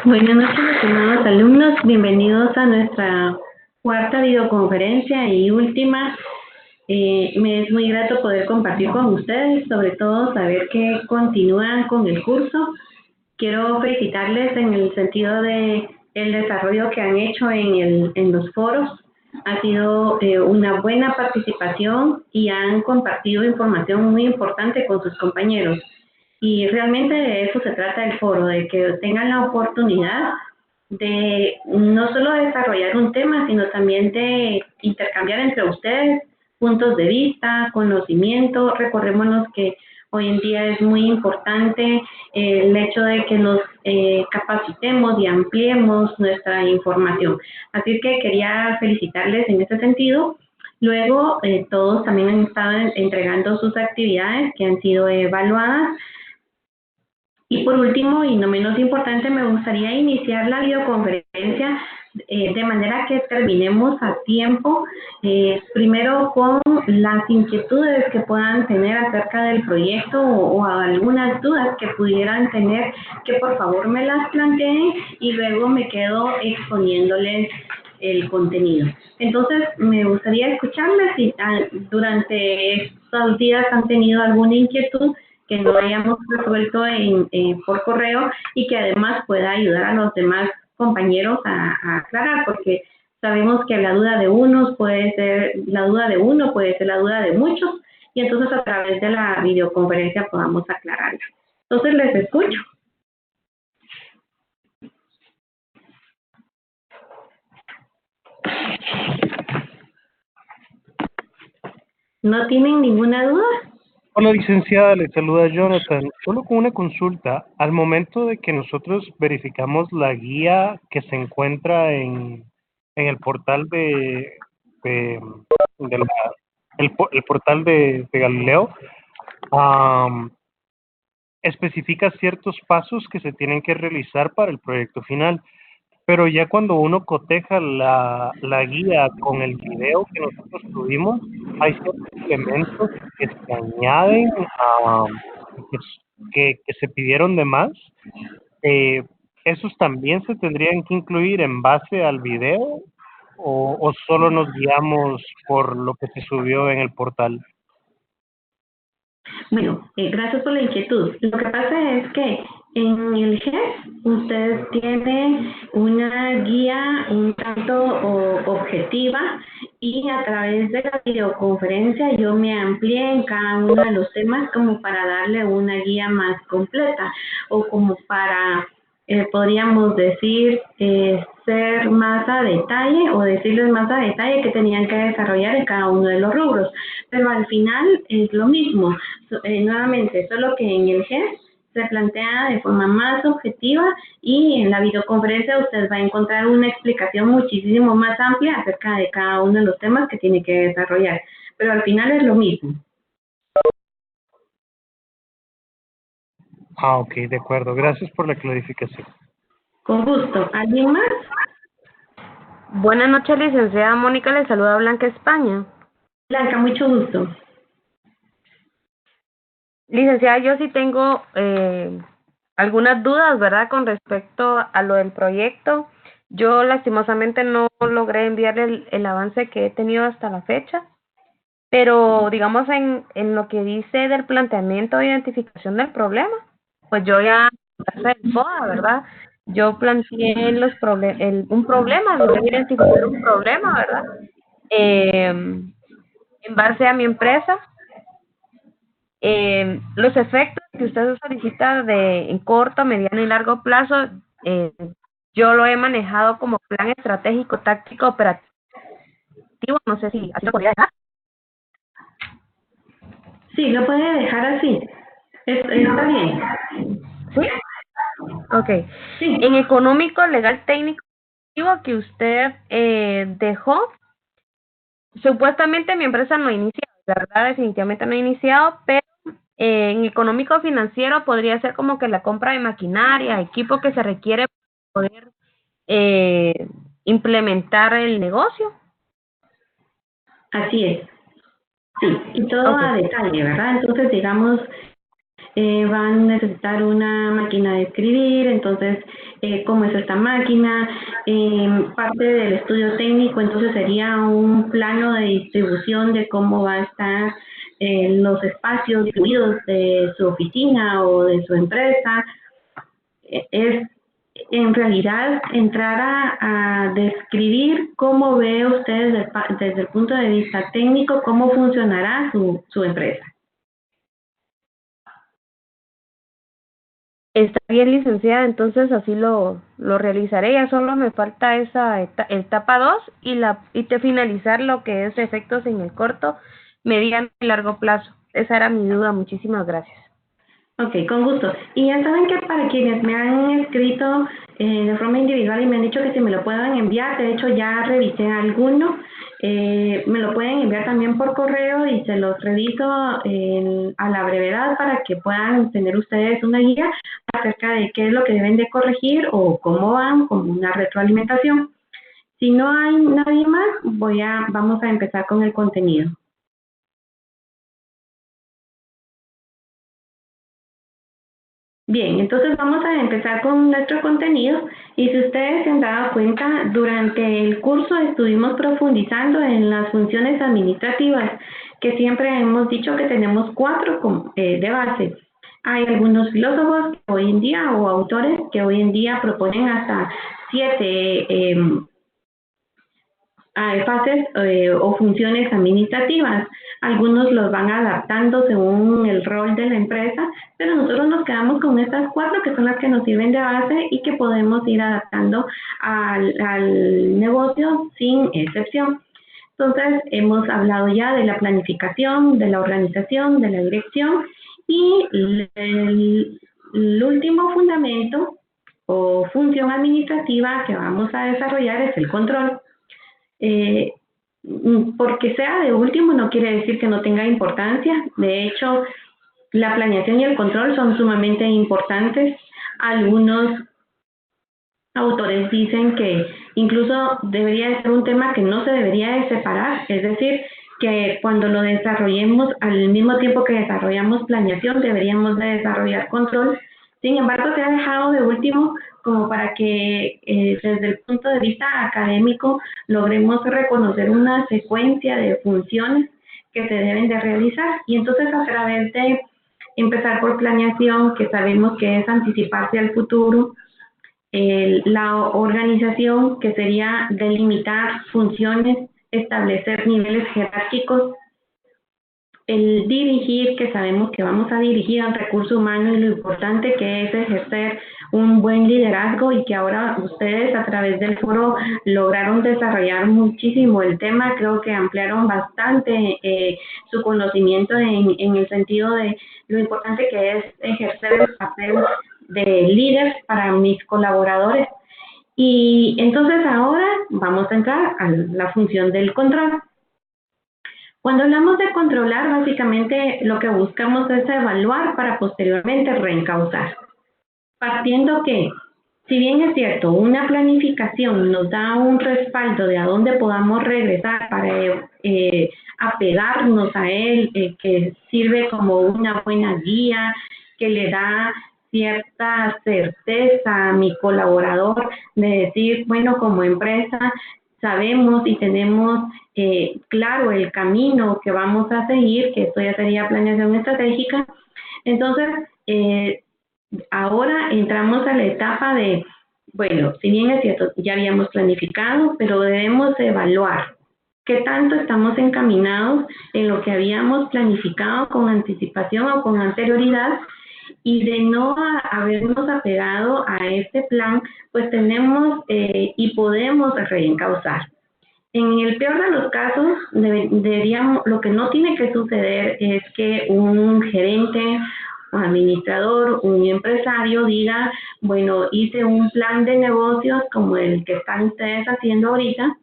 Buenas noches, estimados alumnos. Bienvenidos a nuestra cuarta videoconferencia y última. Me es muy grato poder compartir con ustedes, sobre todo saber que continúan con el curso. Quiero felicitarles en el sentido de el desarrollo que han hecho en los foros. Ha sido una buena participación y han compartido información muy importante con sus compañeros. Y realmente de eso se trata el foro, de que tengan la oportunidad de no solo desarrollar un tema, sino también de intercambiar entre ustedes puntos de vista, conocimiento. Recordémonos que hoy en día es muy importante el hecho de que nos capacitemos y ampliemos nuestra información. Así que quería felicitarles en ese sentido. Luego, todos también han estado entregando sus actividades que han sido evaluadas. Y por último, y no menos importante, me gustaría iniciar la videoconferencia de manera que terminemos a tiempo, primero con las inquietudes que puedan tener acerca del proyecto o algunas dudas que pudieran tener, que por favor me las planteen y luego me quedo exponiéndoles el contenido. Entonces, me gustaría escucharles si durante estos días han tenido alguna inquietud que no hayamos resuelto por correo y que además pueda ayudar a los demás compañeros a aclarar, porque sabemos que la duda de unos puede ser la duda de uno, puede ser la duda de muchos, y entonces a través de la videoconferencia podamos aclararla. Entonces les escucho. ¿No tienen ninguna duda? Hola, licenciada, le saluda Jonathan. Solo con una consulta. Al momento de que nosotros verificamos la guía que se encuentra en el portal el portal de Galileo, especifica ciertos pasos que se tienen que realizar para el proyecto final. Pero ya cuando uno coteja la guía con el video que nosotros tuvimos, hay ciertos elementos que se añaden, que se pidieron de más. ¿Esos también se tendrían que incluir en base al video o solo nos guiamos por lo que se subió en el portal? Bueno, gracias por la inquietud. Lo que pasa es que en el GES usted tiene una guía un tanto objetiva y a través de la videoconferencia yo me amplié en cada uno de los temas como para darle una guía más completa o como para, podríamos decir, ser más a detalle o decirles más a detalle que tenían que desarrollar en cada uno de los rubros. Pero al final es lo mismo. Nuevamente, solo que en el GES se plantea de forma más objetiva y en la videoconferencia usted va a encontrar una explicación muchísimo más amplia acerca de cada uno de los temas que tiene que desarrollar. Pero al final es lo mismo. Ok, de acuerdo. Gracias por la clarificación. Con gusto. ¿Alguien más? Buenas noches, licenciada Mónica. Le saluda Blanca España. Blanca, mucho gusto. Licenciada, yo sí tengo algunas dudas, ¿verdad? Con respecto a lo del proyecto. Yo lastimosamente no logré enviar el avance que he tenido hasta la fecha, pero digamos en lo que dice del planteamiento de identificación del problema, pues yo ya pasé el FODA, ¿verdad? Yo planteé un problema, logré identificar un problema, ¿verdad? En base a mi empresa, los efectos que usted solicita en corto, mediano y largo plazo, eh, yo lo he manejado como plan estratégico, táctico, operativo. No sé si así lo podría dejar. Sí, lo puede dejar así. Está bien. ¿Sí? Ok. Sí. En económico, legal, técnico que usted dejó, supuestamente mi empresa no ha iniciado, la verdad definitivamente no ha iniciado, pero en económico financiero podría ser como que la compra de maquinaria, equipo que se requiere para poder implementar el negocio. Así es. Sí, y todo a detalle, ¿verdad? Entonces, digamos, van a necesitar una máquina de escribir, entonces, ¿cómo es esta máquina? Parte del estudio técnico, entonces sería un plano de distribución de cómo va a estar los espacios distribuidos de su oficina o de su empresa. Es en realidad entrar a describir cómo ve usted desde el punto de vista técnico cómo funcionará su empresa. Está bien, licenciada, entonces así lo realizaré. Ya solo me falta esa etapa 2 y finalizar lo que es efectos en el corto, mediano y largo plazo. Esa era mi duda. Muchísimas gracias. Ok, con gusto. Y ya saben que para quienes me han escrito de forma individual y me han dicho que si me lo pueden enviar, de hecho ya revisé alguno, me lo pueden enviar también por correo y se los reviso a la brevedad para que puedan tener ustedes una guía acerca de qué es lo que deben de corregir o cómo van, como una retroalimentación. Si no hay nadie más, vamos a empezar con el contenido. Bien, entonces vamos a empezar con nuestro contenido y si ustedes se han dado cuenta, durante el curso estuvimos profundizando en las funciones administrativas, que siempre hemos dicho que tenemos 4 de base. Hay algunos filósofos que hoy en día o autores que hoy en día proponen hasta 7 fases o funciones administrativas. Algunos los van adaptando según el rol de la empresa, pero nosotros nos quedamos con estas 4 que son las que nos sirven de base y que podemos ir adaptando al negocio sin excepción. Entonces, hemos hablado ya de la planificación, de la organización, de la dirección y el último fundamento o función administrativa que vamos a desarrollar es el control. Porque sea de último no quiere decir que no tenga importancia. De hecho, la planeación y el control son sumamente importantes. Algunos autores dicen que incluso debería ser un tema que no se debería de separar, es decir, que cuando lo desarrollemos al mismo tiempo que desarrollamos planeación, deberíamos de desarrollar control. Sin embargo, se ha dejado de último como para que desde el punto de vista académico logremos reconocer una secuencia de funciones que se deben de realizar. Y entonces a través de empezar por planeación, que sabemos que es anticiparse al futuro, la organización, que sería delimitar funciones, establecer niveles jerárquicos, el dirigir, que sabemos que vamos a dirigir al recurso humano y lo importante que es ejercer un buen liderazgo y que ahora ustedes a través del foro lograron desarrollar muchísimo el tema, creo que ampliaron bastante su conocimiento en el sentido de lo importante que es ejercer el papel de líder para mis colaboradores. Y entonces ahora vamos a entrar a la función del control. Cuando hablamos de controlar, básicamente lo que buscamos es evaluar para posteriormente reencauzar. Partiendo que, si bien es cierto, una planificación nos da un respaldo de a dónde podamos regresar para apegarnos a él, que sirve como una buena guía, que le da cierta certeza a mi colaborador de decir, bueno, como empresa sabemos y tenemos claro el camino que vamos a seguir, que esto ya sería planeación estratégica. Entonces, ahora entramos a la etapa de, bueno, si bien es cierto, ya habíamos planificado, pero debemos evaluar qué tanto estamos encaminados en lo que habíamos planificado con anticipación o con anterioridad, y de no habernos apegado a este plan, pues tenemos y podemos reencauzar. En el peor de los casos, lo que no tiene que suceder es que un gerente, un administrador, un empresario diga, bueno, hice un plan de negocios como el que están ustedes haciendo ahorita,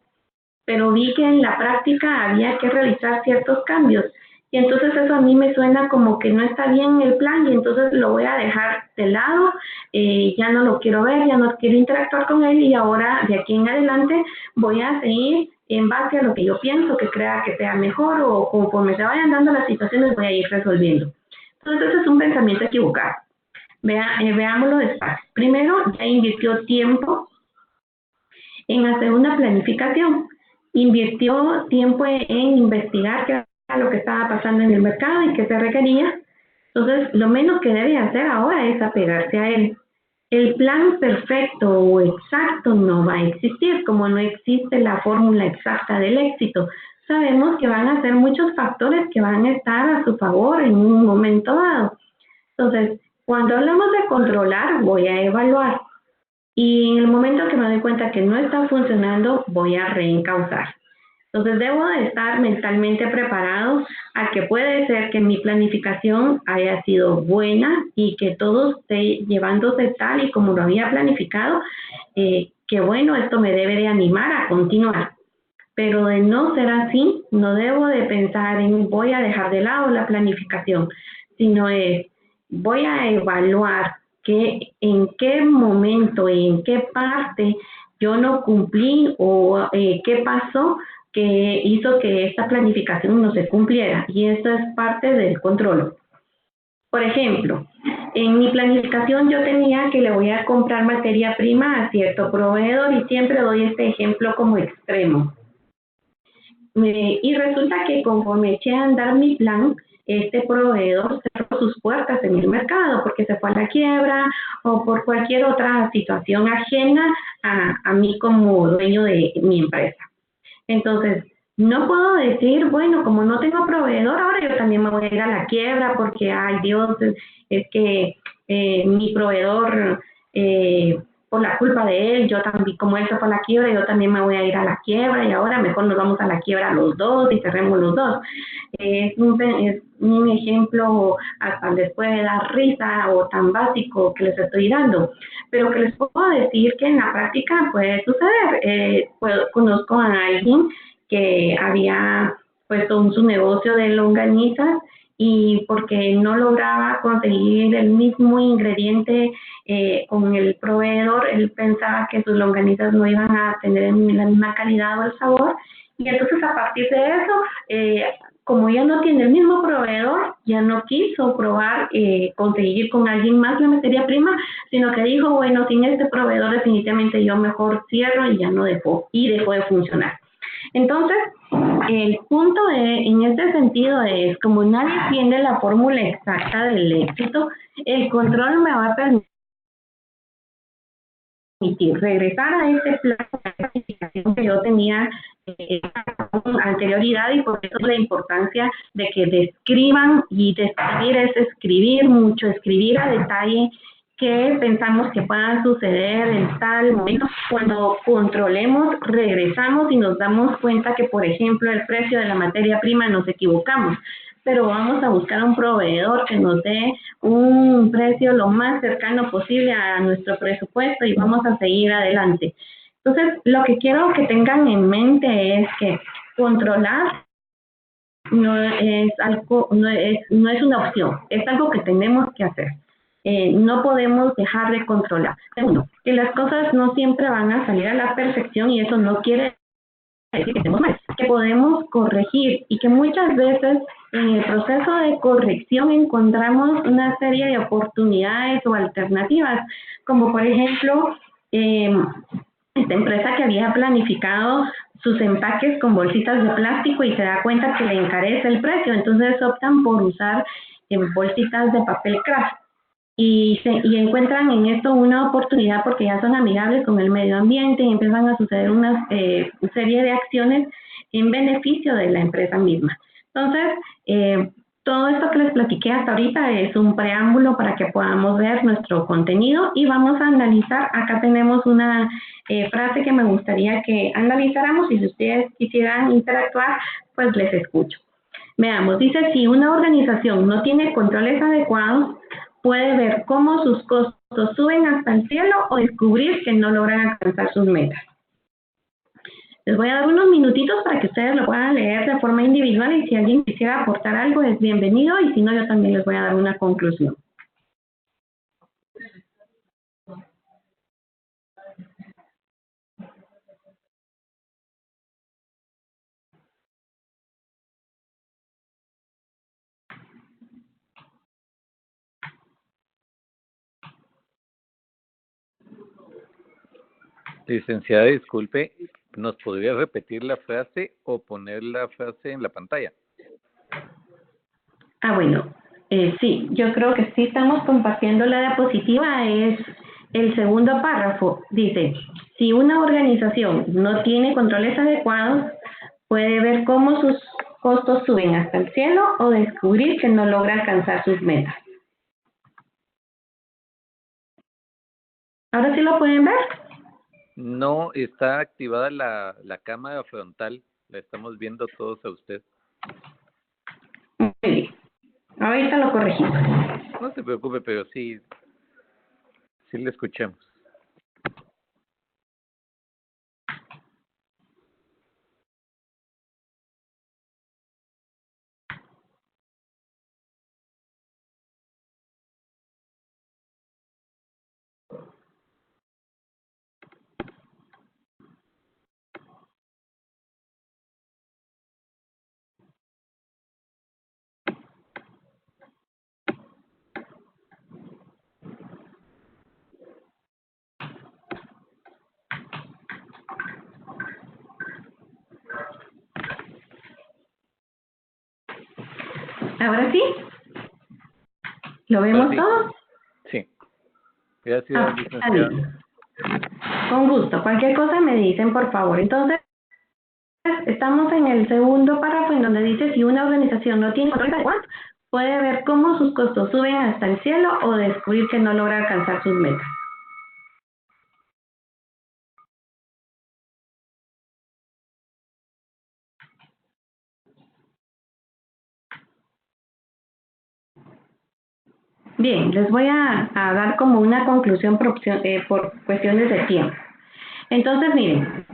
pero vi que en la práctica había que realizar ciertos cambios. Y entonces eso a mí me suena como que no está bien el plan y entonces lo voy a dejar de lado, ya no lo quiero ver, ya no quiero interactuar con él y ahora de aquí en adelante voy a seguir en base a lo que yo pienso que crea que sea mejor o conforme se vayan dando las situaciones voy a ir resolviendo. Entonces ese es un pensamiento equivocado. Veámoslo despacio. Primero, ya invirtió tiempo en hacer una planificación. Invirtió tiempo en investigar qué era lo que estaba pasando en el mercado y qué se requería. Entonces, lo menos que debe hacer ahora es apegarse a él. El plan perfecto o exacto no va a existir, como no existe la fórmula exacta del éxito. Sabemos que van a ser muchos factores que van a estar a su favor en un momento dado. Entonces, cuando hablamos de controlar, voy a evaluar. Y en el momento que me doy cuenta que no está funcionando, voy a reencauzar. Entonces, debo de estar mentalmente preparado a que puede ser que mi planificación haya sido buena y que todo esté llevándose tal y como lo había planificado, que bueno, esto me debe de animar a continuar. Pero de no ser así, no debo de pensar en voy a dejar de lado la planificación, sino es voy a evaluar en qué momento, en qué parte yo no cumplí o qué pasó que hizo que esta planificación no se cumpliera. Y esto es parte del control. Por ejemplo, en mi planificación yo tenía que le voy a comprar materia prima a cierto proveedor y siempre doy este ejemplo como extremo. Y resulta que conforme eché a andar mi plan, este proveedor cerró sus puertas en el mercado porque se fue a la quiebra o por cualquier otra situación ajena a mí como dueño de mi empresa. Entonces, no puedo decir, bueno, como no tengo proveedor, ahora yo también me voy a ir a la quiebra porque, ay Dios, es que mi proveedor, por la culpa de él, yo también, como él se fue a la quiebra, yo también me voy a ir a la quiebra y ahora mejor nos vamos a la quiebra los dos y cerremos los dos. Es un ejemplo hasta les puede dar risa o tan básico que les estoy dando, pero que les puedo decir que en la práctica puede suceder. Conozco a alguien que había puesto su negocio de longanizas y porque no lograba conseguir el mismo ingrediente con el proveedor, él pensaba que sus longanizas no iban a tener la misma calidad o el sabor, y entonces a partir de eso, como ya no tiene el mismo proveedor, ya no quiso probar conseguir con alguien más la materia prima, sino que dijo, bueno, sin este proveedor definitivamente yo mejor cierro y ya no dejó de funcionar. Entonces, el punto en este sentido es, como nadie tiene la fórmula exacta del éxito, el control me va a permitir regresar a ese plan de planificación que yo tenía con anterioridad, y por eso la importancia de que describan, y describir es escribir mucho, escribir a detalle qué pensamos que puedan suceder en tal momento. Cuando controlemos, regresamos y nos damos cuenta que, por ejemplo, el precio de la materia prima nos equivocamos, pero vamos a buscar un proveedor que nos dé un precio lo más cercano posible a nuestro presupuesto y vamos a seguir adelante. Entonces, lo que quiero que tengan en mente es que controlar no es una opción, es algo que tenemos que hacer. No podemos dejar de controlar. Segundo, que las cosas no siempre van a salir a la perfección y eso no quiere decir que estemos mal. que podemos corregir y que muchas veces en el proceso de corrección encontramos una serie de oportunidades o alternativas, como por ejemplo, esta empresa que había planificado sus empaques con bolsitas de plástico y se da cuenta que le encarece el precio, entonces optan por usar bolsitas de papel craft. Y encuentran en esto una oportunidad porque ya son amigables con el medio ambiente y empiezan a suceder una serie de acciones en beneficio de la empresa misma. Entonces, todo esto que les platiqué hasta ahorita es un preámbulo para que podamos ver nuestro contenido y vamos a analizar. Acá tenemos una frase que me gustaría que analizáramos y si ustedes quisieran interactuar, pues les escucho. Veamos, dice, si una organización no tiene controles adecuados, puede ver cómo sus costos suben hasta el cielo o descubrir que no logran alcanzar sus metas. Les voy a dar unos minutitos para que ustedes lo puedan leer de forma individual y si alguien quisiera aportar algo es bienvenido y si no yo también les voy a dar una conclusión. Licenciada, disculpe, ¿nos podría repetir la frase o poner la frase en la pantalla? Bueno, sí, yo creo que sí estamos compartiendo la diapositiva, es el segundo párrafo. Dice, si una organización no tiene controles adecuados, puede ver cómo sus costos suben hasta el cielo o descubrir que no logra alcanzar sus metas. ¿Ahora sí lo pueden ver? No, está activada la cámara frontal. La estamos viendo todos a usted. Muy bien. Ahorita lo corregimos. No se preocupe, pero sí le escuchamos. ¿Ahora sí? ¿Lo vemos sí. todo? Sí. Gracias, licenciada. Con gusto. Cualquier cosa me dicen, por favor. Entonces, estamos en el segundo párrafo en donde dice si una organización no tiene control adecuado, puede ver cómo sus costos suben hasta el cielo o descubrir que no logra alcanzar sus metas. Bien, les voy a dar como una conclusión por cuestiones de tiempo. Entonces, miren,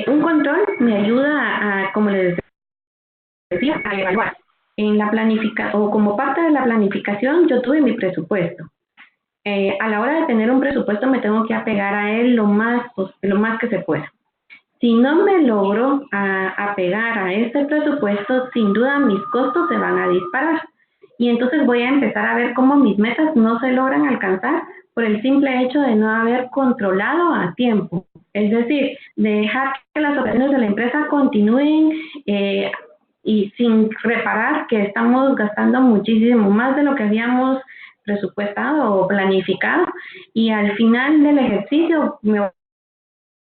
un control me ayuda como les decía, a evaluar. En la o como parte de la planificación, yo tuve mi presupuesto. A la hora de tener un presupuesto, me tengo que apegar a él lo más que se pueda. Si no me logro apegar a este presupuesto, sin duda mis costos se van a disparar. Y entonces voy a empezar a ver cómo mis metas no se logran alcanzar por el simple hecho de no haber controlado a tiempo. Es decir, dejar que las operaciones de la empresa continúen y sin reparar que estamos gastando muchísimo más de lo que habíamos presupuestado o planificado. Y al final del ejercicio me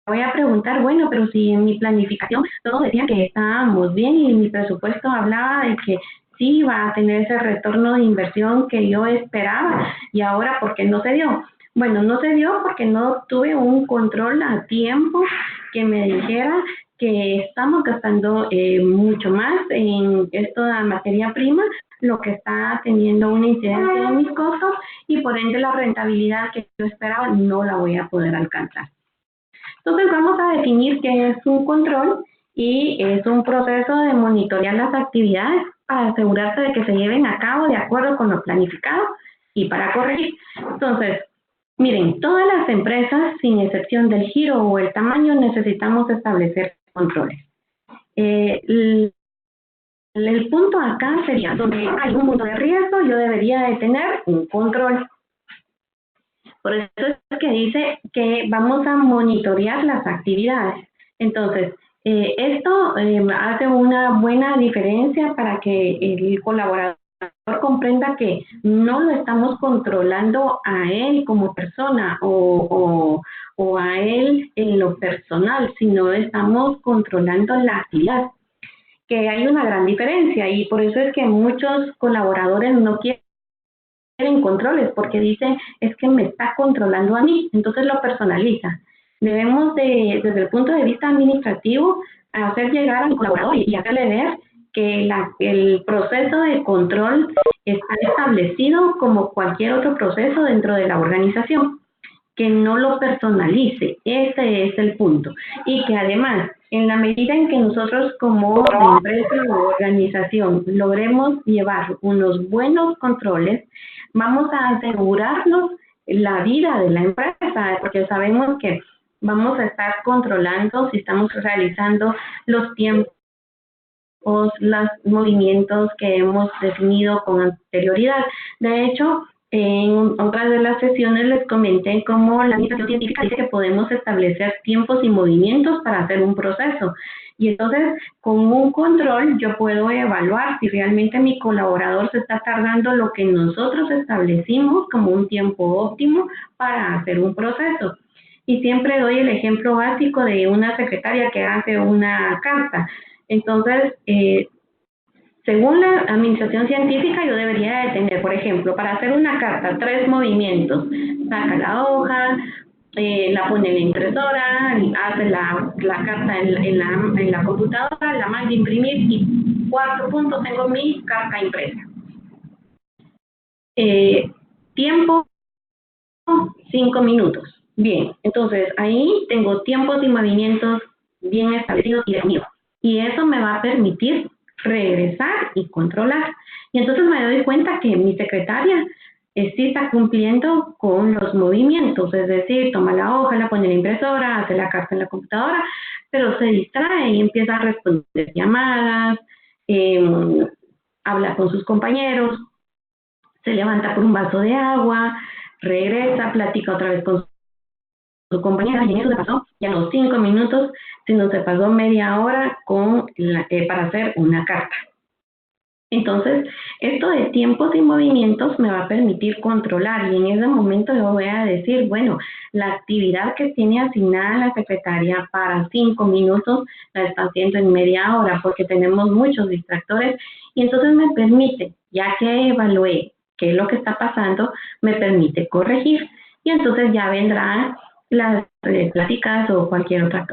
voy a preguntar, bueno, pero si en mi planificación todos decían que estábamos bien y mi presupuesto hablaba de que sí iba a tener ese retorno de inversión que yo esperaba y ahora ¿por qué no se dio? Bueno, no se dio porque no tuve un control a tiempo que me dijera que estamos gastando mucho más en esta materia prima, lo que está teniendo una incidencia en mis costos y por ende la rentabilidad que yo esperaba no la voy a poder alcanzar. Entonces vamos a definir qué es un control y es un proceso de monitorear las actividades para asegurarse de que se lleven a cabo de acuerdo con lo planificado y para corregir. Entonces, miren, todas las empresas, sin excepción del giro o el tamaño, necesitamos establecer controles. El punto acá sería, donde hay un punto de riesgo, yo debería de tener un control. Por eso es que dice que vamos a monitorear las actividades. Entonces, esto hace una buena diferencia para que el colaborador comprenda que no lo estamos controlando a él como persona o a él en lo personal, sino estamos controlando la actividad, que hay una gran diferencia, y por eso es que muchos colaboradores no quieren controles, porque dicen, es que me está controlando a mí, entonces lo personaliza. Debemos desde el punto de vista administrativo, hacer llegar al colaborador y hacerle ver que el proceso de control está establecido como cualquier otro proceso dentro de la organización, que no lo personalice, ese es el punto. Y que además, en la medida en que nosotros como empresa o organización logremos llevar unos buenos controles, vamos a asegurarnos la vida de la empresa, porque sabemos que vamos a estar controlando si estamos realizando los tiempos, los movimientos que hemos definido con anterioridad. De hecho, en otras de las sesiones les comenté cómo la administración científica dice que podemos establecer tiempos y movimientos para hacer un proceso. Y entonces, con un control, yo puedo evaluar si realmente mi colaborador se está tardando lo que nosotros establecimos como un tiempo óptimo para hacer un proceso. Y siempre doy el ejemplo básico de una secretaria que hace una carta. Entonces, según la administración científica, yo debería de tener, por ejemplo, para hacer una carta, 3 movimientos. Saca la hoja, la pone en la impresora, hace la carta en la computadora, la manda a imprimir y 4 puntos tengo mi carta impresa. Tiempo, 5 minutos. Bien, entonces ahí tengo tiempos y movimientos bien establecidos y definidos. Y eso me va a permitir regresar y controlar. Y entonces me doy cuenta que mi secretaria sí está cumpliendo con los movimientos, es decir, toma la hoja, la pone en la impresora, hace la carta en la computadora, pero se distrae y empieza a responder llamadas, habla con sus compañeros, se levanta por un vaso de agua, regresa, platica otra vez con su compañera, y en eso se pasó ya los 5 minutos, sino se pasó media hora para hacer una carta. Entonces, esto de tiempos y movimientos me va a permitir controlar, y en ese momento yo voy a decir, bueno, la actividad que tiene asignada la secretaria para 5 minutos la está haciendo en media hora, porque tenemos muchos distractores, y entonces me permite, ya que evalué qué es lo que está pasando, me permite corregir, y entonces ya vendrán las pláticas o cualquier otra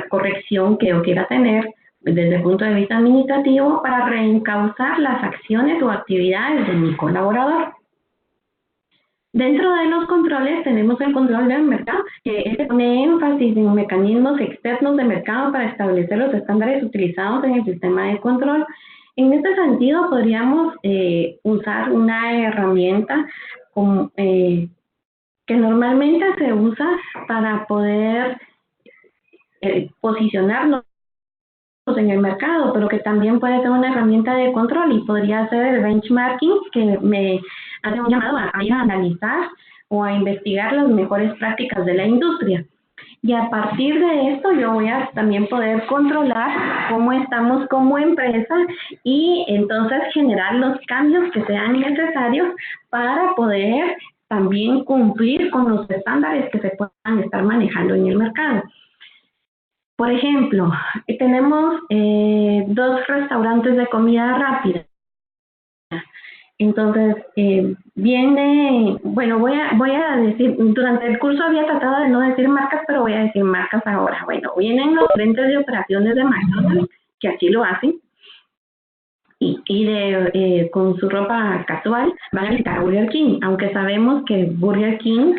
corrección que yo quiera tener desde el punto de vista administrativo para reencauzar las acciones o actividades de mi colaborador. Dentro de los controles tenemos el control del mercado, que pone énfasis en mecanismos externos de mercado para establecer los estándares utilizados en el sistema de control. En este sentido, podríamos usar una herramienta que normalmente se usa para poder posicionarnos en el mercado, pero que también puede ser una herramienta de control, y podría ser el benchmarking, que me hace un llamado a ir a analizar o a investigar las mejores prácticas de la industria. Y a partir de esto yo voy a también poder controlar cómo estamos como empresa y entonces generar los cambios que sean necesarios para poder también cumplir con los estándares que se puedan estar manejando en el mercado. Por ejemplo, tenemos 2 restaurantes de comida rápida. Entonces, bueno, voy a decir, durante el curso había tratado de no decir marcas, pero voy a decir marcas ahora. Bueno, vienen los frentes de operaciones de McDonald's, que así lo hacen, y con su ropa casual van a visitar a Burger King, aunque sabemos que Burger King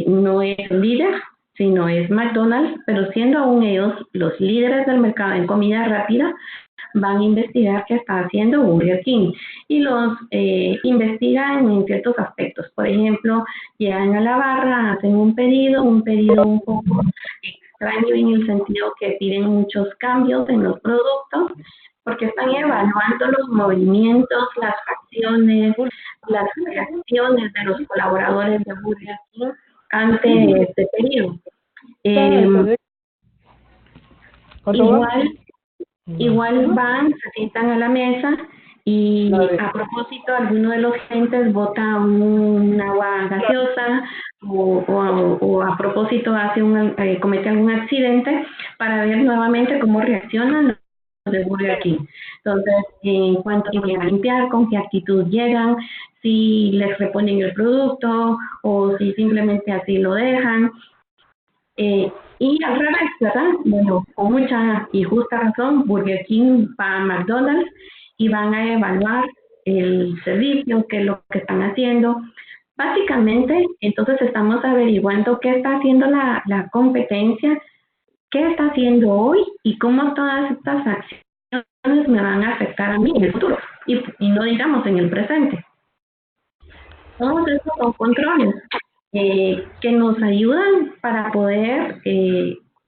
no es líder, sino es McDonald's, pero siendo aún ellos los líderes del mercado en comida rápida, van a investigar qué está haciendo Burger King y los investigan en ciertos aspectos. Por ejemplo, llegan a la barra, hacen un pedido un poco extraño en el sentido que piden muchos cambios en los productos, porque están evaluando los movimientos, las acciones, las reacciones de los colaboradores de Burger King ante este pedido. Igual van, se sientan a la mesa y a propósito alguno de los clientes bota un agua gaseosa o a propósito comete algún accidente para ver nuevamente cómo reaccionan los de Burger King. Entonces, en cuanto llegan a limpiar, con qué actitud llegan, si les reponen el producto o si simplemente así lo dejan. Y al revés, ¿verdad? Bueno, con mucha y justa razón, Burger King va a McDonald's y van a evaluar el servicio, qué es lo que están haciendo. Básicamente, entonces estamos averiguando qué está haciendo la competencia, qué está haciendo hoy y cómo todas estas acciones me van a afectar a mí en el futuro y no digamos en el presente. Todos estos son controles que nos ayudan para poder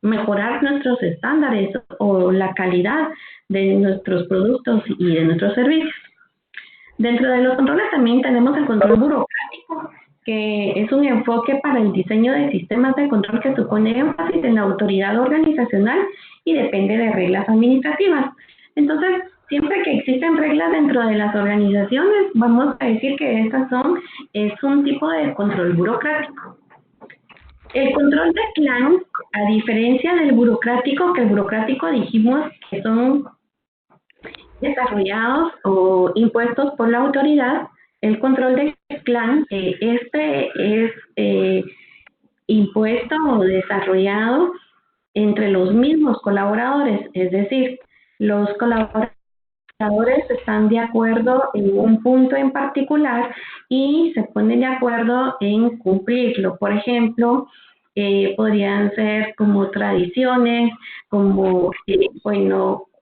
mejorar nuestros estándares o la calidad de nuestros productos y de nuestros servicios. Dentro de los controles también tenemos el control burocrático, que es un enfoque para el diseño de sistemas de control que supone énfasis en la autoridad organizacional y depende de reglas administrativas. Entonces, siempre que existen reglas dentro de las organizaciones, vamos a decir que es un tipo de control burocrático. El control de clan, a diferencia del burocrático, que el burocrático dijimos que son desarrollados o impuestos por la autoridad, el control de clan, este es impuesto o desarrollado entre los mismos colaboradores, es decir, los colaboradores están de acuerdo en un punto en particular y se ponen de acuerdo en cumplirlo. Por ejemplo, podrían ser como tradiciones, como,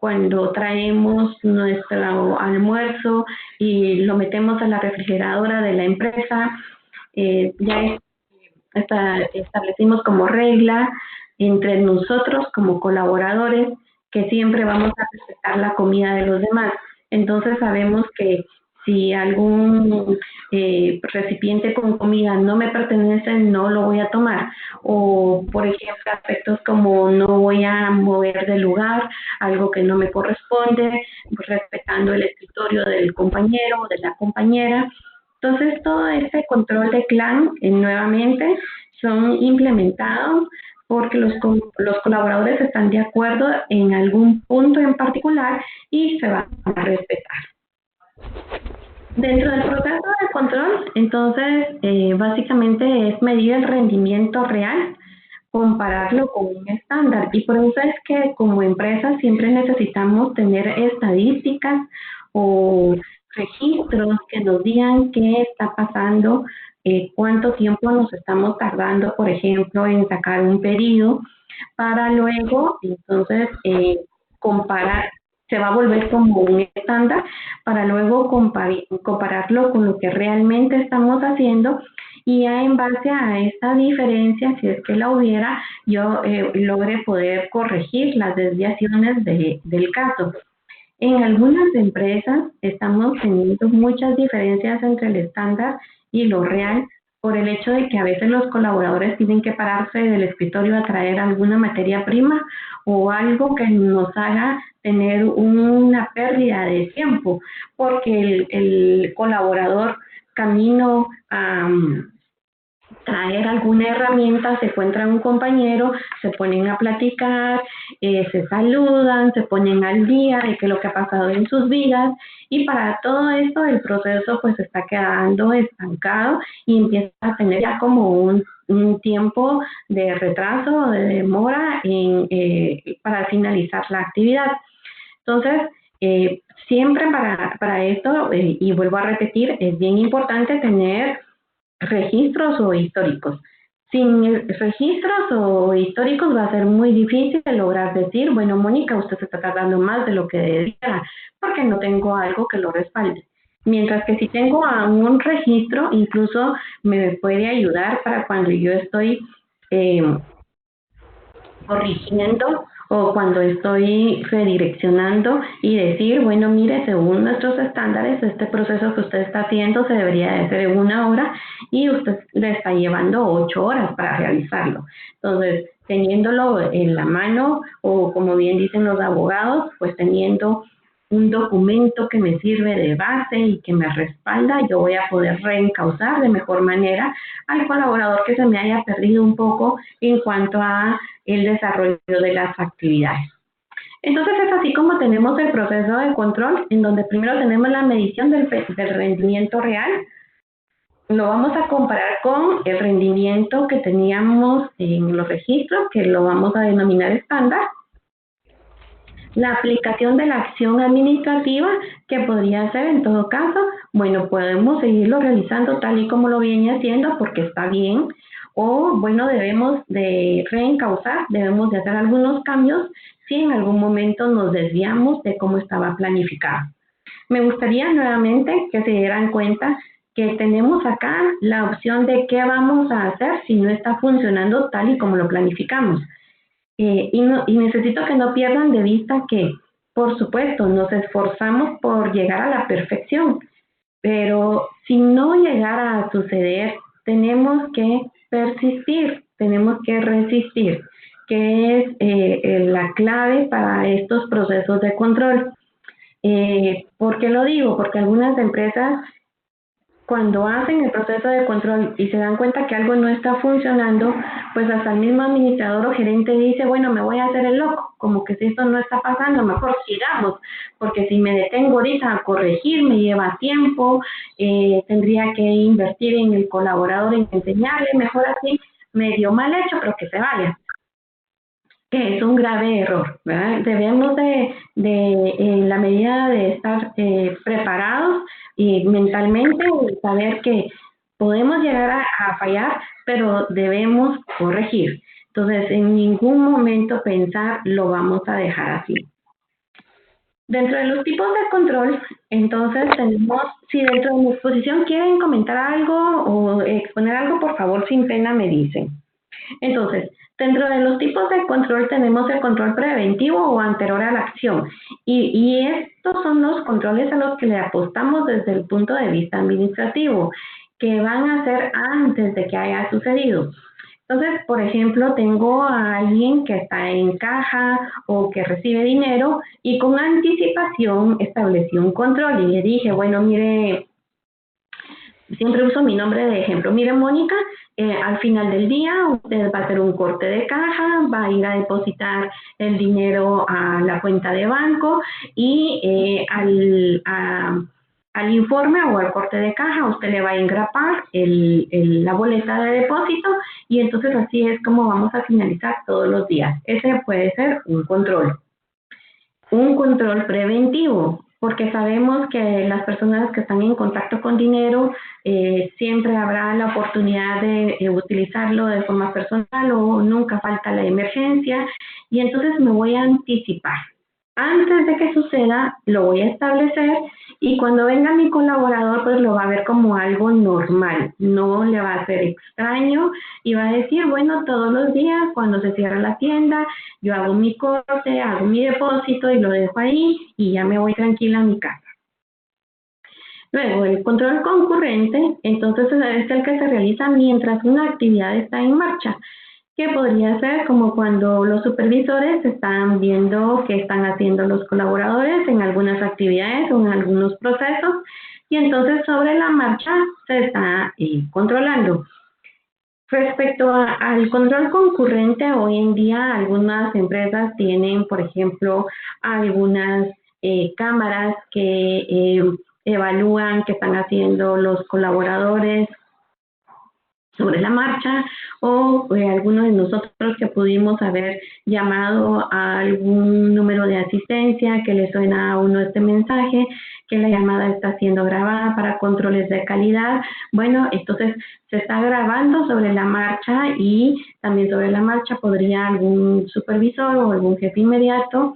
cuando traemos nuestro almuerzo y lo metemos a la refrigeradora de la empresa, ya establecimos como regla entre nosotros como colaboradores que siempre vamos a respetar la comida de los demás. Entonces sabemos que si algún recipiente con comida no me pertenece, no lo voy a tomar. O, por ejemplo, aspectos como no voy a mover del lugar, algo que no me corresponde, respetando el escritorio del compañero o de la compañera. Entonces, todo este control de clan, nuevamente, son implementados porque los colaboradores están de acuerdo en algún punto en particular y se van a respetar. Dentro del proceso de control, entonces, básicamente es medir el rendimiento real, compararlo con un estándar. Y por eso es que como empresa siempre necesitamos tener estadísticas o registros que nos digan qué está pasando, cuánto tiempo nos estamos tardando, por ejemplo, en sacar un pedido, para luego, entonces, comparar, se va a volver como un estándar, para luego compararlo con lo que realmente estamos haciendo, y ya en base a esta diferencia, si es que la hubiera, yo logre poder corregir las desviaciones del caso. En algunas empresas estamos teniendo muchas diferencias entre el estándar y lo real por el hecho de que a veces los colaboradores tienen que pararse del escritorio a traer alguna materia prima o algo que nos haga tener una pérdida de tiempo, porque el colaborador camino a traer alguna herramienta, se encuentra un compañero, se ponen a platicar, se saludan, se ponen al día de qué es lo que ha pasado en sus vidas, y para todo esto el proceso pues está quedando estancado y empieza a tener ya como un tiempo de retraso o de demora para finalizar la actividad. Entonces, siempre para esto, y vuelvo a repetir, es bien importante tener registros o históricos. Sin registros o históricos va a ser muy difícil lograr decir, bueno, Mónica, usted se está tardando más de lo que debiera, porque no tengo algo que lo respalde. Mientras que si tengo un registro, incluso me puede ayudar para cuando yo estoy corrigiendo o cuando estoy redireccionando y decir, bueno, mire, según nuestros estándares, este proceso que usted está haciendo se debería de hacer en 1 hora y usted le está llevando 8 horas para realizarlo. Entonces, teniéndolo en la mano o como bien dicen los abogados, pues teniendo un documento que me sirve de base y que me respalda, yo voy a poder reencauzar de mejor manera al colaborador que se me haya perdido un poco en cuanto a el desarrollo de las actividades. Entonces es así como tenemos el proceso de control, en donde primero tenemos la medición del rendimiento real. Lo vamos a comparar con el rendimiento que teníamos en los registros, que lo vamos a denominar estándar. La aplicación de la acción administrativa, que podría ser en todo caso, bueno, podemos seguirlo realizando tal y como lo viene haciendo porque está bien, o bueno, debemos de reencauzar, debemos de hacer algunos cambios si en algún momento nos desviamos de cómo estaba planificado. Me gustaría nuevamente que se dieran cuenta que tenemos acá la opción de qué vamos a hacer si no está funcionando tal y como lo planificamos. Y necesito que no pierdan de vista que, por supuesto, nos esforzamos por llegar a la perfección, pero si no llegara a suceder, tenemos que persistir, tenemos que resistir, que es la clave para estos procesos de control. ¿Por qué lo digo? Porque algunas empresas, cuando hacen el proceso de control y se dan cuenta que algo no está funcionando, pues hasta el mismo administrador o gerente dice, bueno, me voy a hacer el loco, como que si esto no está pasando, mejor sigamos, porque si me detengo ahorita a corregir, me lleva tiempo, tendría que invertir en el colaborador, en enseñarle, mejor así, medio mal hecho, pero que se vaya. Que es un grave error, ¿verdad? Debemos en la medida de estar preparados y mentalmente saber que podemos llegar a fallar, pero debemos corregir. Entonces, en ningún momento pensar lo vamos a dejar así. Dentro de los tipos de control, entonces tenemos, si dentro de mi exposición quieren comentar algo o exponer algo, por favor, sin pena me dicen. Entonces, dentro de los tipos de control tenemos el control preventivo o anterior a la acción. Y estos son los controles a los que le apostamos desde el punto de vista administrativo, que van a ser antes de que haya sucedido. Entonces, por ejemplo, tengo a alguien que está en caja o que recibe dinero y con anticipación establecí un control y le dije, bueno, mire, siempre uso mi nombre de ejemplo. Mire, Mónica, al final del día usted va a hacer un corte de caja, va a ir a depositar el dinero a la cuenta de banco y al informe o al corte de caja usted le va a engrapar la boleta de depósito y entonces así es como vamos a finalizar todos los días. Ese puede ser un control. Un control preventivo, porque sabemos que las personas que están en contacto con dinero siempre habrá la oportunidad de utilizarlo de forma personal o nunca falta la emergencia y entonces me voy a anticipar. Antes de que suceda, lo voy a establecer y cuando venga mi colaborador, pues lo va a ver como algo normal. No le va a ser extraño y va a decir, bueno, todos los días cuando se cierra la tienda, yo hago mi corte, hago mi depósito y lo dejo ahí y ya me voy tranquila a mi casa. Luego, el control concurrente, entonces es el que se realiza mientras una actividad está en marcha, que podría ser como cuando los supervisores están viendo qué están haciendo los colaboradores en algunas actividades o en algunos procesos y entonces sobre la marcha se está controlando. Respecto al control concurrente, hoy en día algunas empresas tienen, por ejemplo, algunas cámaras que evalúan qué están haciendo los colaboradores sobre la marcha o algunos de nosotros que pudimos haber llamado a algún número de asistencia que le suena a uno este mensaje, que la llamada está siendo grabada para controles de calidad. Bueno, entonces se está grabando sobre la marcha y también sobre la marcha podría algún supervisor o algún jefe inmediato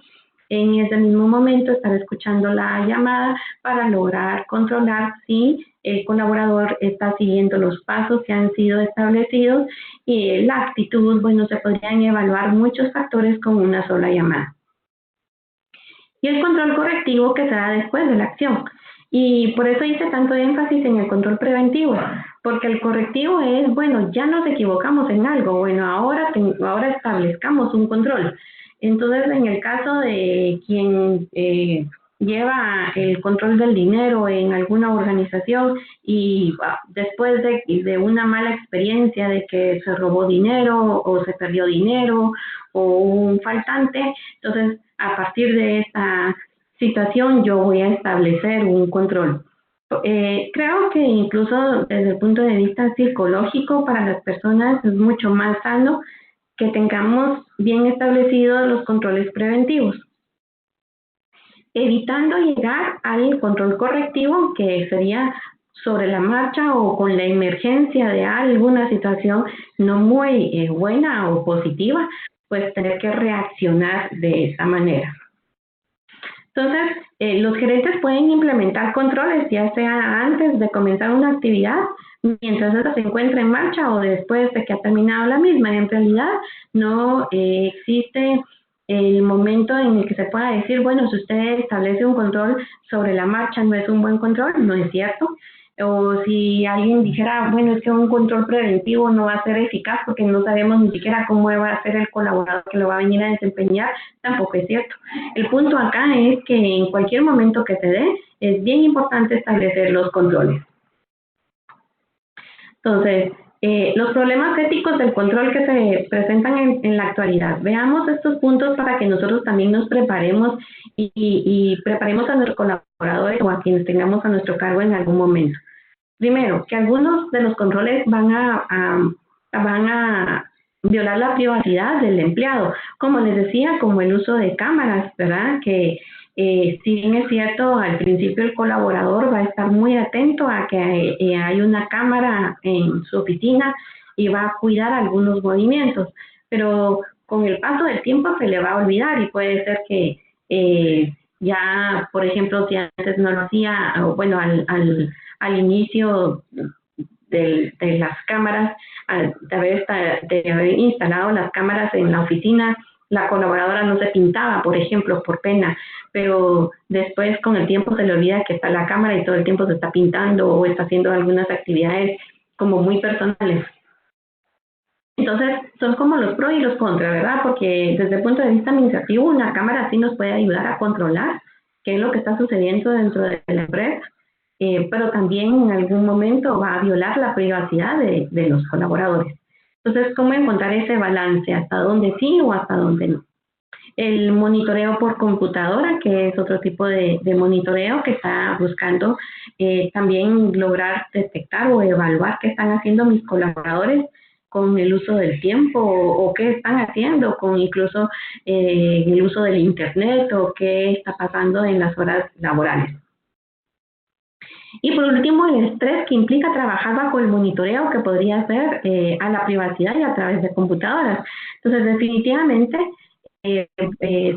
en ese mismo momento estar escuchando la llamada para lograr controlar si el colaborador está siguiendo los pasos que han sido establecidos y la actitud. Bueno, se podrían evaluar muchos factores con una sola llamada. Y el control correctivo que se da después de la acción. Y por eso hice tanto énfasis en el control preventivo, porque el correctivo es, bueno, ya nos equivocamos en algo, bueno, ahora establezcamos un control. Entonces, en el caso de quien lleva el control del dinero en alguna organización y después de una mala experiencia de que se robó dinero o se perdió dinero o un faltante, entonces a partir de esta situación yo voy a establecer un control. Creo que incluso desde el punto de vista psicológico para las personas es mucho más sano que tengamos bien establecidos los controles preventivos, evitando llegar al control correctivo, que sería sobre la marcha o con la emergencia de alguna situación no muy buena o positiva, pues tener que reaccionar de esa manera. Entonces, los gerentes pueden implementar controles, ya sea antes de comenzar una actividad, mientras esta se encuentra en marcha o después de que ha terminado la misma. En realidad, no existe el momento en el que se pueda decir, bueno, si usted establece un control sobre la marcha, no es un buen control, no es cierto. O si alguien dijera, bueno, es que un control preventivo no va a ser eficaz porque no sabemos ni siquiera cómo va a ser el colaborador que lo va a venir a desempeñar, tampoco es cierto. El punto acá es que en cualquier momento que se dé, es bien importante establecer los controles. Entonces, los problemas éticos del control que se presentan en la actualidad. Veamos estos puntos para que nosotros también nos preparemos y preparemos a nuestros colaboradores o a quienes tengamos a nuestro cargo en algún momento. Primero, que algunos de los controles van a violar la privacidad del empleado, como les decía, como el uso de cámaras, ¿verdad? Que si bien es cierto, al principio el colaborador va a estar muy atento a que hay una cámara en su oficina y va a cuidar algunos movimientos, pero con el paso del tiempo se le va a olvidar y puede ser que ya, por ejemplo, si antes no lo hacía, bueno, al inicio de las cámaras, de haber instalado las cámaras en la oficina, la colaboradora no se pintaba, por ejemplo, por pena, pero después con el tiempo se le olvida que está la cámara y todo el tiempo se está pintando o está haciendo algunas actividades como muy personales. Entonces, son como los pros y los contras, ¿verdad? Porque desde el punto de vista administrativo, una cámara sí nos puede ayudar a controlar qué es lo que está sucediendo dentro de la empresa, pero también en algún momento va a violar la privacidad de los colaboradores. Entonces, ¿cómo encontrar ese balance? ¿Hasta dónde sí o hasta dónde no? El monitoreo por computadora, que es otro tipo de monitoreo que está buscando también lograr detectar o evaluar qué están haciendo mis colaboradores con el uso del tiempo o qué están haciendo con incluso el uso del internet o qué está pasando en las horas laborales. Y por último, el estrés que implica trabajar bajo el monitoreo que podría ser a la privacidad y a través de computadoras. Entonces, definitivamente,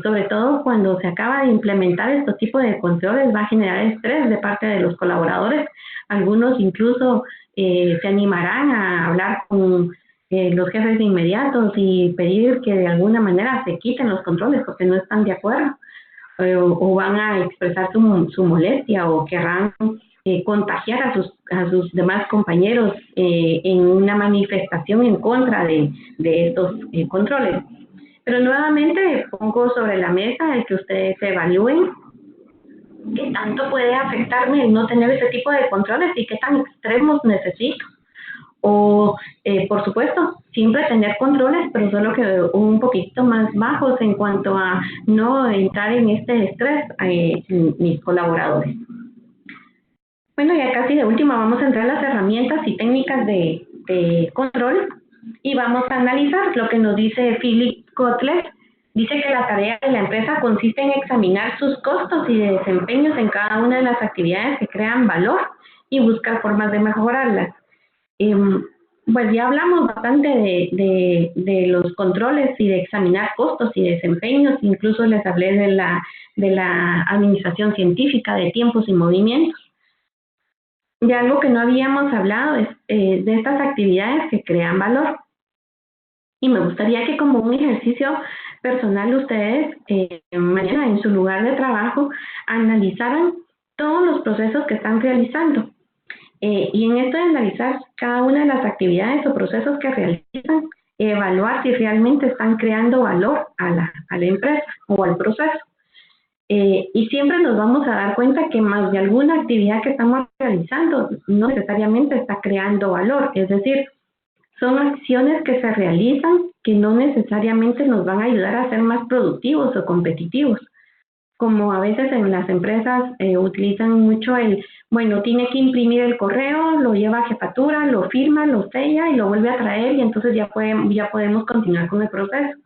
sobre todo cuando se acaba de implementar estos tipos de controles, va a generar estrés de parte de los colaboradores. Algunos incluso se animarán a hablar con los jefes inmediatos y pedir que de alguna manera se quiten los controles porque no están de acuerdo. O van a expresar su molestia o querrán contagiar a sus demás compañeros en una manifestación en contra de estos controles. Pero nuevamente pongo sobre la mesa el que ustedes evalúen qué tanto puede afectarme el no tener ese tipo de controles y qué tan extremos necesito. O, por supuesto, siempre tener controles, pero solo que un poquito más bajos en cuanto a no entrar en este estrés mis colaboradores. Bueno, ya casi de última vamos a entrar a las herramientas y técnicas de control y vamos a analizar lo que nos dice Philip Kotler Dice que la tarea de la empresa consiste en examinar sus costos y desempeños en cada una de las actividades que crean valor y buscar formas de mejorarlas. Pues ya hablamos bastante de los controles y de examinar costos y desempeños, incluso les hablé de la administración científica, de tiempos y movimientos. De algo que no habíamos hablado es de estas actividades que crean valor. Y me gustaría que como un ejercicio personal ustedes mañana en su lugar de trabajo analizaran todos los procesos que están realizando. Y en esto de analizar cada una de las actividades o procesos que realizan, evaluar si realmente están creando valor a la empresa o al proceso. Y siempre nos vamos a dar cuenta que más de alguna actividad que estamos realizando no necesariamente está creando valor, es decir, son acciones que se realizan que no necesariamente nos van a ayudar a ser más productivos o competitivos. Como a veces en las empresas utilizan mucho bueno, tiene que imprimir el correo, lo lleva a jefatura, lo firma, lo sella y lo vuelve a traer y entonces ya podemos continuar con el proceso.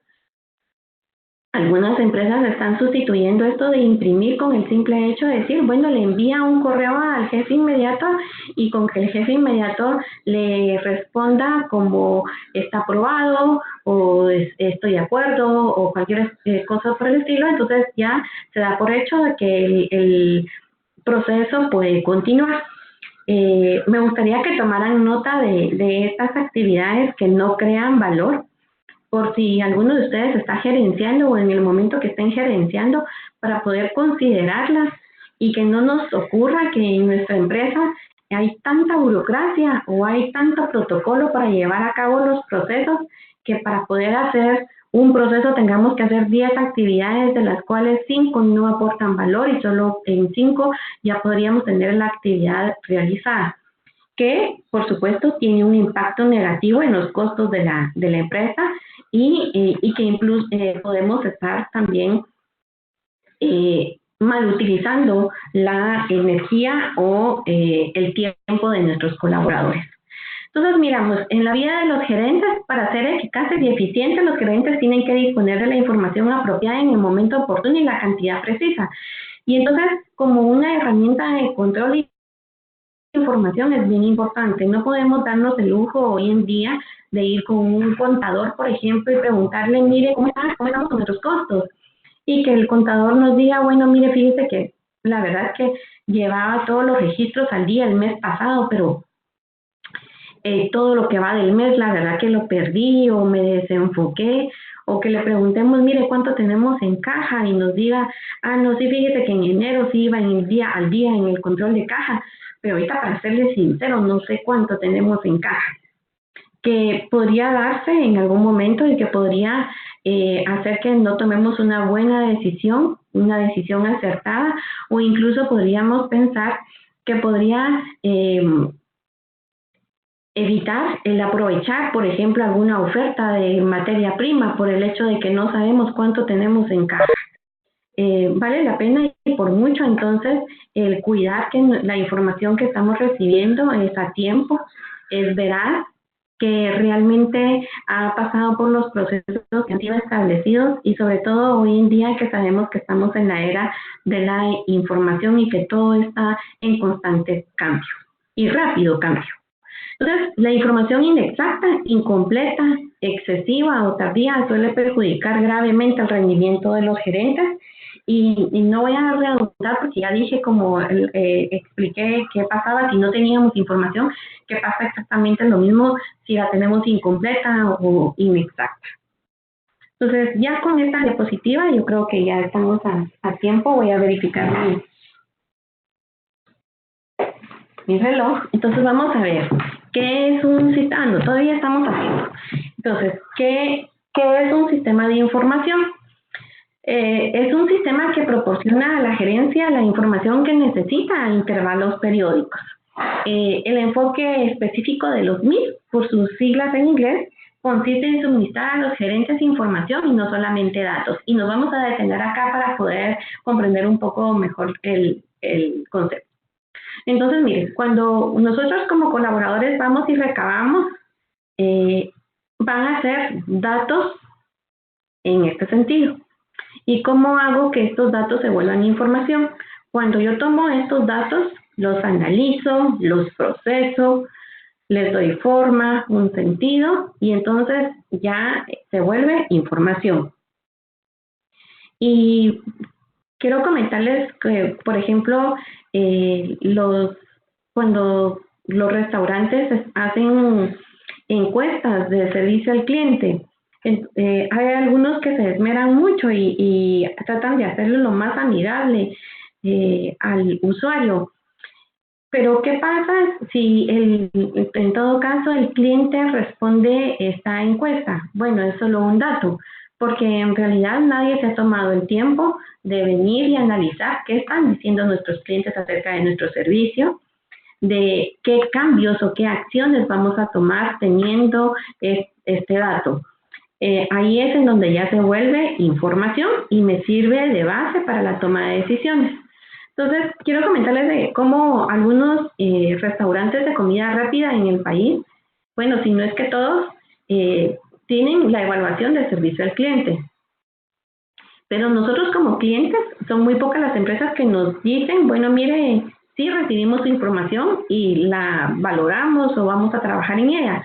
Algunas empresas están sustituyendo esto de imprimir con el simple hecho de decir, bueno, le envía un correo al jefe inmediato y con que el jefe inmediato le responda como está aprobado o estoy de acuerdo o cualquier cosa por el estilo, entonces ya se da por hecho de que el proceso puede continuar. Me gustaría que tomaran nota de estas actividades que no crean valor, por si alguno de ustedes está gerenciando o en el momento que estén gerenciando, para poder considerarlas y que no nos ocurra que en nuestra empresa hay tanta burocracia o hay tanto protocolo para llevar a cabo los procesos que para poder hacer un proceso tengamos que hacer 10 actividades de las cuales 5 no aportan valor y solo en 5 ya podríamos tener la actividad realizada, que por supuesto tiene un impacto negativo en los costos de la empresa y que incluso podemos estar también mal utilizando la energía o el tiempo de nuestros colaboradores. Entonces, miramos, en la vida de los gerentes, para ser eficaces y eficientes, los gerentes tienen que disponer de la información apropiada en el momento oportuno y la cantidad precisa. Y entonces, como una herramienta de control y información es bien importante. No podemos darnos el lujo hoy en día de ir con un contador, por ejemplo, y preguntarle, mire, ¿cómo estamos con nuestros costos? Y que el contador nos diga, bueno, mire, fíjese que la verdad es que llevaba todos los registros al día el mes pasado, pero todo lo que va del mes, la verdad que lo perdí o me desenfoqué, o que le preguntemos, mire, ¿cuánto tenemos en caja? Y nos diga, no, sí, fíjese que en enero sí iba al día en el control de caja, pero ahorita para serles sincero, no sé cuánto tenemos en caja, que podría darse en algún momento y que podría hacer que no tomemos una buena decisión, una decisión acertada, o incluso podríamos pensar que podría evitar el aprovechar, por ejemplo, alguna oferta de materia prima por el hecho de que no sabemos cuánto tenemos en caja. Vale la pena y por mucho entonces el cuidar que la información que estamos recibiendo es a tiempo, es veraz, que realmente ha pasado por los procesos que han sido establecidos y sobre todo hoy en día que sabemos que estamos en la era de la información y que todo está en constante cambio y rápido cambio. Entonces, la información inexacta, incompleta, excesiva o tardía suele perjudicar gravemente el rendimiento de los gerentes y no voy a redundar porque ya dije como expliqué qué pasaba si no teníamos información, que pasa exactamente lo mismo si la tenemos incompleta o inexacta. Entonces, ya con esta diapositiva yo creo que ya estamos a tiempo, voy a verificar mi reloj. Entonces vamos a ver, ¿qué es un sistema? No, todavía estamos haciendo. Entonces, ¿qué es un sistema de información? Es un sistema que proporciona a la gerencia la información que necesita a intervalos periódicos. El enfoque específico de los MIS, por sus siglas en inglés, consiste en suministrar a los gerentes información y no solamente datos. Y nos vamos a detener acá para poder comprender un poco mejor el concepto. Entonces, miren, cuando nosotros como colaboradores vamos y recabamos, van a ser datos en este sentido. ¿Y cómo hago que estos datos se vuelvan información? Cuando yo tomo estos datos, los analizo, los proceso, les doy forma, un sentido, y entonces ya se vuelve información. Y quiero comentarles que, por ejemplo, cuando los restaurantes hacen encuestas de servicio al cliente, hay algunos que se esmeran mucho y tratan de hacerlo lo más amigable al usuario. Pero, ¿qué pasa si en todo caso el cliente responde esta encuesta? Bueno, es solo un dato, porque en realidad nadie se ha tomado el tiempo de venir y analizar qué están diciendo nuestros clientes acerca de nuestro servicio, de qué cambios o qué acciones vamos a tomar teniendo este dato. Ahí es en donde ya se vuelve información y me sirve de base para la toma de decisiones. Entonces, quiero comentarles de cómo algunos restaurantes de comida rápida en el país, bueno, si no es que todos, tienen la evaluación de servicio al cliente. Pero nosotros como clientes, son muy pocas las empresas que nos dicen, bueno, mire, sí recibimos su información y la valoramos o vamos a trabajar en ella.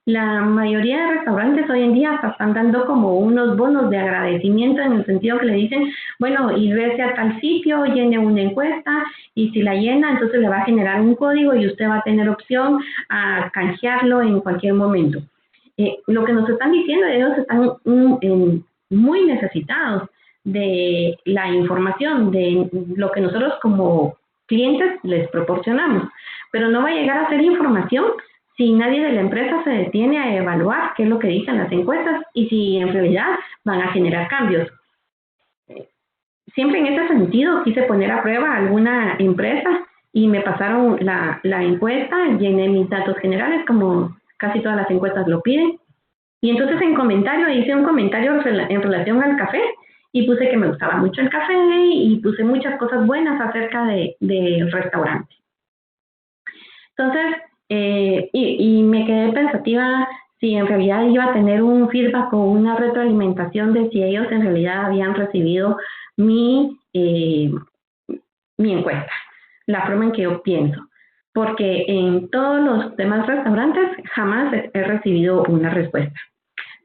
La mayoría de restaurantes hoy en día hasta están dando como unos bonos de agradecimiento en el sentido que le dicen, bueno, ingrese a tal sitio, llene una encuesta y si la llena, entonces le va a generar un código y usted va a tener opción a canjearlo en cualquier momento. Lo que nos están diciendo, ellos están muy necesitados de la información, de lo que nosotros como clientes les proporcionamos, pero no va a llegar a ser información si nadie de la empresa se detiene a evaluar qué es lo que dicen las encuestas y si en realidad van a generar cambios. Siempre en ese sentido quise poner a prueba alguna empresa y me pasaron la encuesta, llené mis datos generales como casi todas las encuestas lo piden, y entonces en comentario hice un comentario en relación al café y puse que me gustaba mucho el café y puse muchas cosas buenas acerca del restaurante. Entonces, y me quedé pensativa si en realidad iba a tener un feedback o una retroalimentación de si ellos en realidad habían recibido mi encuesta, la forma en que yo pienso. Porque en todos los demás restaurantes jamás he recibido una respuesta.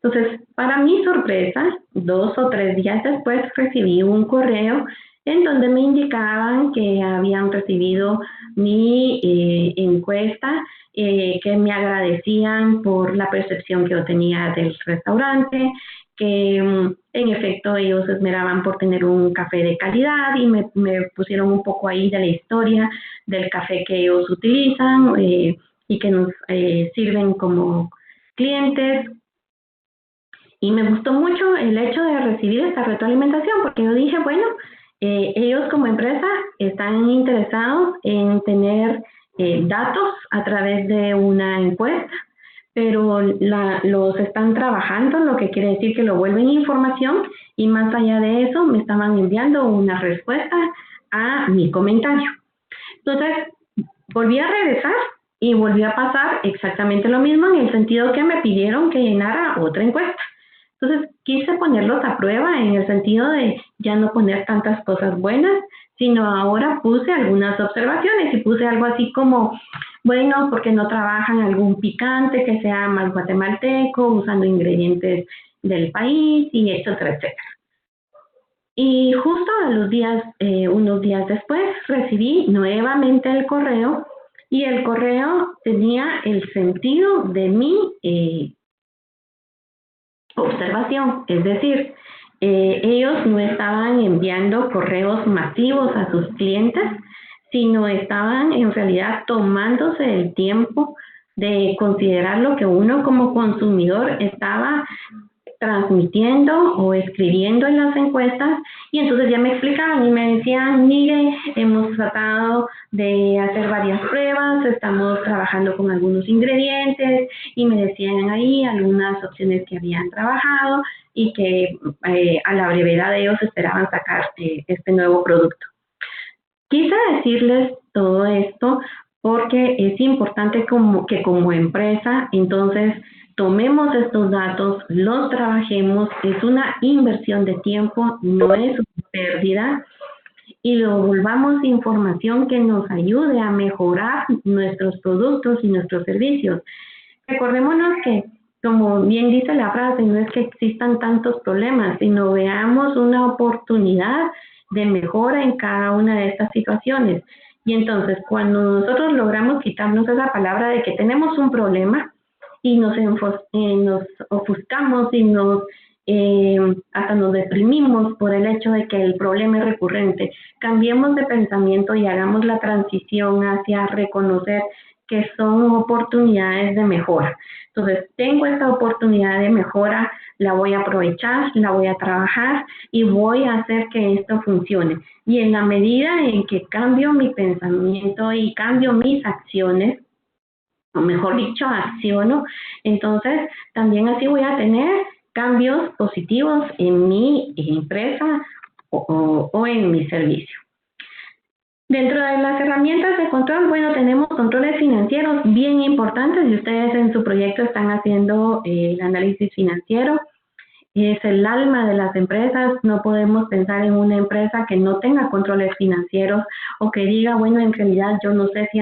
Entonces, para mi sorpresa, 2 o 3 días después recibí un correo en donde me indicaban que habían recibido mi encuesta, que me agradecían por la percepción que yo tenía del restaurante, que en efecto ellos se esmeraban por tener un café de calidad y me pusieron un poco ahí de la historia del café que ellos utilizan y que nos sirven como clientes. Y me gustó mucho el hecho de recibir esta retroalimentación porque yo dije, bueno, ellos como empresa están interesados en tener datos a través de una encuesta, pero los están trabajando, lo que quiere decir que lo vuelven información y más allá de eso me estaban enviando una respuesta a mi comentario. Entonces, volví a regresar y volví a pasar exactamente lo mismo en el sentido que me pidieron que llenara otra encuesta. Entonces, quise ponerlos a prueba en el sentido de ya no poner tantas cosas buenas, sino ahora puse algunas observaciones y puse algo así como, bueno, porque no trabajan algún picante que sea más guatemalteco, usando ingredientes del país y etcétera, etcétera. Y justo a los días, unos días después, recibí nuevamente el correo y el correo tenía el sentido de mi observación, es decir, ellos no estaban enviando correos masivos a sus clientes, sino estaban en realidad tomándose el tiempo de considerar lo que uno como consumidor estaba transmitiendo o escribiendo en las encuestas y entonces ya me explicaban y me decían, mire, hemos tratado de hacer varias pruebas, estamos trabajando con algunos ingredientes y me decían ahí algunas opciones que habían trabajado y que a la brevedad ellos esperaban sacar este nuevo producto. Quise decirles todo esto porque es importante que como empresa, entonces, tomemos estos datos, los trabajemos, es una inversión de tiempo, no es una pérdida, y lo volvamos información que nos ayude a mejorar nuestros productos y nuestros servicios. Recordémonos que, como bien dice la frase, no es que existan tantos problemas, sino veamos una oportunidad de mejora en cada una de estas situaciones. Y entonces, cuando nosotros logramos quitarnos esa palabra de que tenemos un problema y nos ofuscamos y hasta nos deprimimos por el hecho de que el problema es recurrente, cambiemos de pensamiento y hagamos la transición hacia reconocer que son oportunidades de mejora. Entonces, tengo esta oportunidad de mejora, la voy a aprovechar, la voy a trabajar y voy a hacer que esto funcione. Y en la medida en que cambio mi pensamiento y cambio mis acciones, o mejor dicho, acciono, entonces también así voy a tener cambios positivos en mi empresa o en mi servicio. Dentro de las herramientas de control, bueno, tenemos controles financieros bien importantes y ustedes en su proyecto están haciendo el análisis financiero. Es el alma de las empresas, no podemos pensar en una empresa que no tenga controles financieros o que diga, bueno, en realidad yo no sé si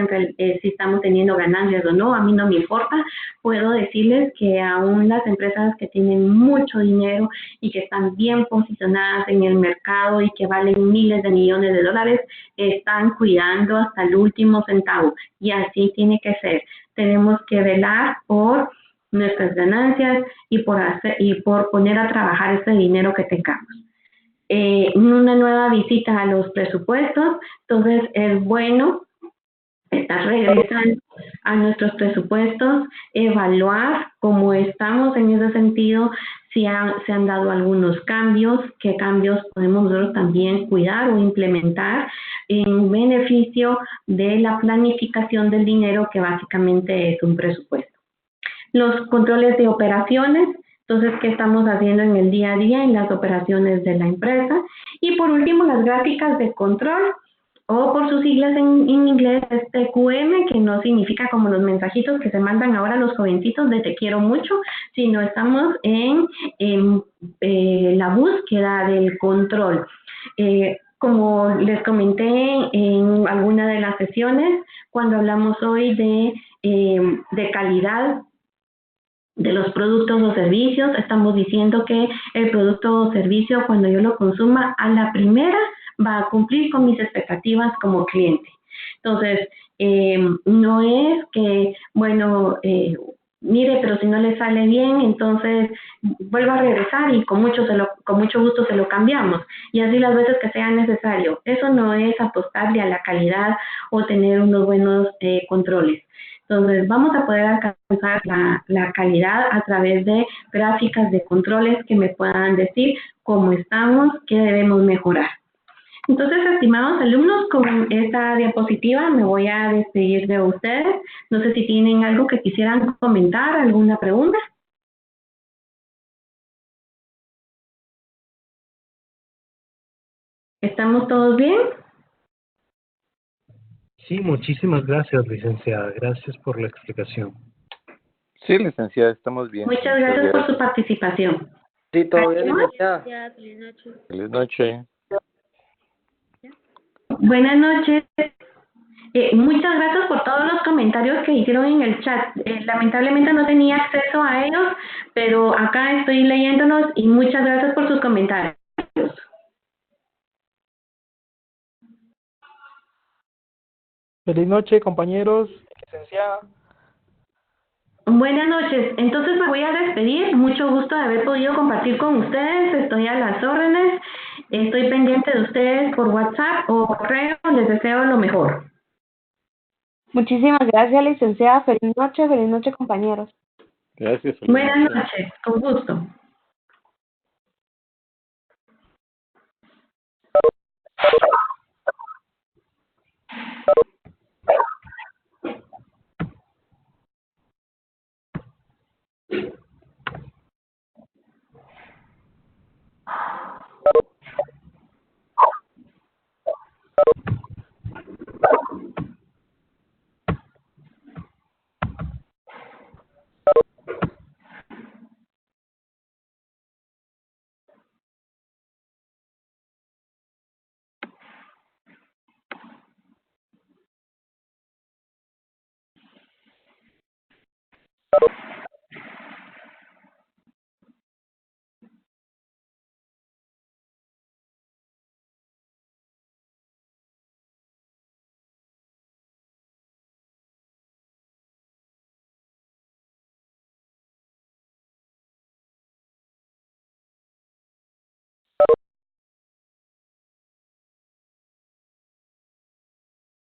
estamos teniendo ganancias o no, a mí no me importa. Puedo decirles que aún las empresas que tienen mucho dinero y que están bien posicionadas en el mercado y que valen miles de millones de dólares, están cuidando hasta el último centavo y así tiene que ser. Tenemos que velar por nuestras ganancias y por poner a trabajar ese dinero que tengamos. Una nueva visita a los presupuestos, entonces es bueno estar regresando a nuestros presupuestos, evaluar cómo estamos en ese sentido, si se han dado algunos cambios, qué cambios podemos nosotros también cuidar o implementar en beneficio de la planificación del dinero, que básicamente es un presupuesto. Los controles de operaciones, entonces, ¿qué estamos haciendo en el día a día en las operaciones de la empresa? Y por último, las gráficas de control, o por sus siglas en inglés, TQM, que no significa como los mensajitos que se mandan ahora los jovencitos de te quiero mucho, sino estamos en la búsqueda del control. Como les comenté en alguna de las sesiones, cuando hablamos hoy de calidad de los productos o servicios, estamos diciendo que el producto o servicio, cuando yo lo consuma, a la primera va a cumplir con mis expectativas como cliente. Entonces, no es que, bueno, mire, pero si no le sale bien, entonces vuelva a regresar y con mucho gusto se lo cambiamos. Y así las veces que sea necesario. Eso no es apostarle a la calidad o tener unos buenos controles. Entonces, vamos a poder alcanzar la calidad a través de gráficas de controles que me puedan decir cómo estamos, qué debemos mejorar. Entonces, estimados alumnos, con esta diapositiva me voy a despedir de ustedes. No sé si tienen algo que quisieran comentar, alguna pregunta. ¿Estamos todos bien? Sí, muchísimas gracias, licenciada. Gracias por la explicación. Sí, licenciada, estamos bien. Muchas gracias por su participación. Sí, todo bien, licenciada. Feliz noche. Feliz noche. Buenas noches. Muchas gracias por todos los comentarios que hicieron en el chat. Lamentablemente no tenía acceso a ellos, pero acá estoy leyéndolos y muchas gracias por sus comentarios. Feliz noche, compañeros, licenciada. Buenas noches. Entonces me voy a despedir. Mucho gusto de haber podido compartir con ustedes. Estoy a las órdenes. Estoy pendiente de ustedes por WhatsApp o correo. Les deseo lo mejor. Muchísimas gracias, licenciada. Feliz noche, compañeros. Gracias. Buenas noches. Con gusto.